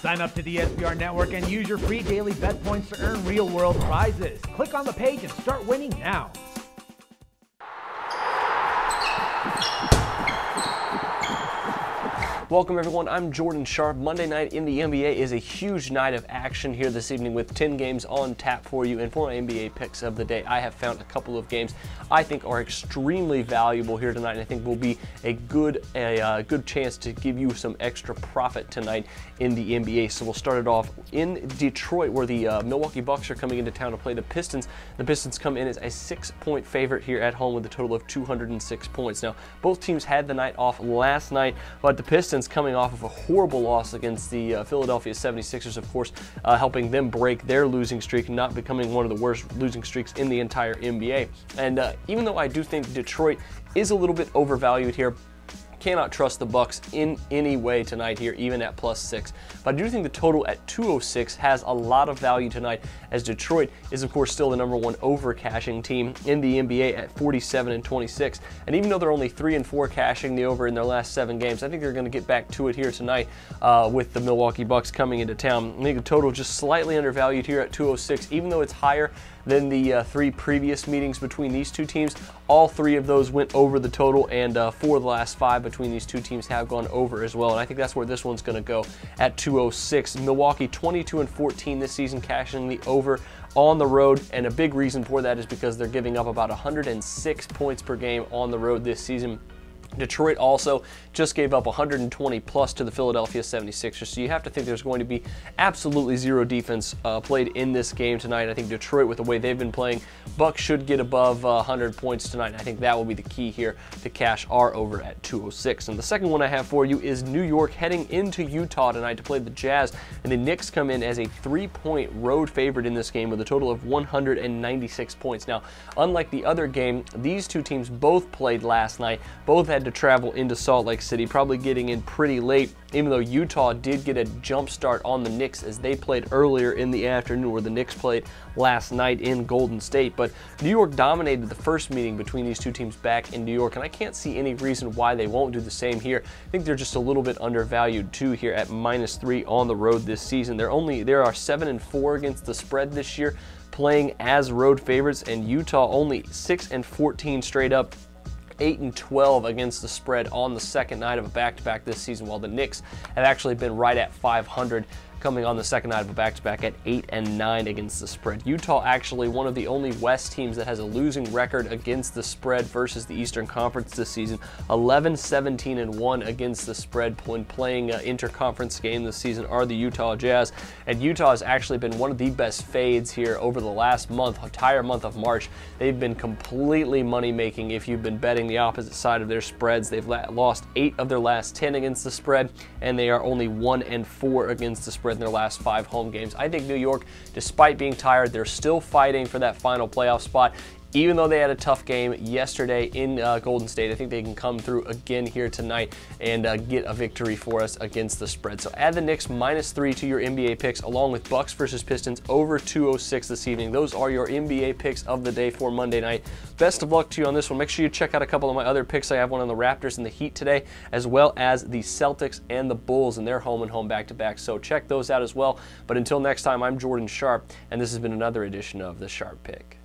Sign up to the SBR Network and use your free daily bet points to earn real-world prizes. Click on the page and start winning now. Welcome everyone, I'm Jordan Sharp. Monday night in the NBA is a huge night of action here this evening with 10 games on tap for you. And for my NBA picks of the day, I have found a couple of games I think are extremely valuable here tonight, and I think will be a good chance to give you some extra profit tonight in the NBA. So we'll start it off in Detroit, where the Milwaukee Bucks are coming into town to play the Pistons. The Pistons come in as a 6-point favorite here at home with a total of 206 points. Now, both teams had the night off last night, but the Pistons coming off of a horrible loss against the Philadelphia 76ers, of course, helping them break their losing streak and not becoming one of the worst losing streaks in the entire NBA. And even though I do think Detroit is a little bit overvalued here, cannot trust the Bucks in any way tonight here, even at +6. But I do think the total at 206 has a lot of value tonight, as Detroit is, of course, still the #1 over-cashing team in the NBA at 47-26. And even though they're only 3-4 cashing the over in their last 7 games, I think they're going to get back to it here tonight with the Milwaukee Bucks coming into town. I think the total just slightly undervalued here at 206, even though it's higher than the 3 previous meetings between these two teams. All 3 of those went over the total, and 4 of the last 5 between these two teams have gone over as well. And I think that's where this one's going to go at 206. Milwaukee 22-14 this season, cashing the over on the road, and a big reason for that is because they're giving up about 106 points per game on the road this season. Detroit also just gave up 120 plus to the Philadelphia 76ers, so you have to think there's going to be absolutely zero defense played in this game tonight. I think Detroit, with the way they've been playing, Bucks should get above 100 points tonight. I think that will be the key here to cash our over at 206. And the second one I have for you is New York heading into Utah tonight to play the Jazz, and the Knicks come in as a 3-point road favorite in this game with a total of 196 points. Now, unlike the other game, these two teams both played last night, both had to travel into Salt Lake City, probably getting in pretty late, even though Utah did get a jump start on the Knicks as they played earlier in the afternoon, where the Knicks played last night in Golden State. But New York dominated the first meeting between these two teams back in New York, and I can't see any reason why they won't do the same here. I think they're just a little bit undervalued too here at -3 on the road this season. They are 7-4 against the spread this year, playing as road favorites, and Utah only 6-14 straight up, 8-12 against the spread on the second night of a back-to-back this season, while the Knicks have actually been right at 500 coming on the second night of a back-to-back at 8-9 against the spread. Utah actually one of the only West teams that has a losing record against the spread versus the Eastern Conference this season. 11-17-1 against the spread when playing an interconference game this season are the Utah Jazz. And Utah has actually been one of the best fades here over the last month, entire month of March. They've been completely money-making if you've been betting the opposite side of their spreads. They've lost 8 of their last 10 against the spread, and they are only 1-4 against the spread in their last 5 home games. I think New York, despite being tired, they're still fighting for that final playoff spot. Even though they had a tough game yesterday in Golden State, I think they can come through again here tonight and get a victory for us against the spread. So add the Knicks -3 to your NBA picks, along with Bucks versus Pistons over 206 this evening. Those are your NBA picks of the day for Monday night. Best of luck to you on this one. Make sure you check out a couple of my other picks. I have one on the Raptors and the Heat today, as well as the Celtics and the Bulls in their home-and-home back-to-back. So check those out as well. But until next time, I'm Jordan Sharp, and this has been another edition of The Sharp Pick.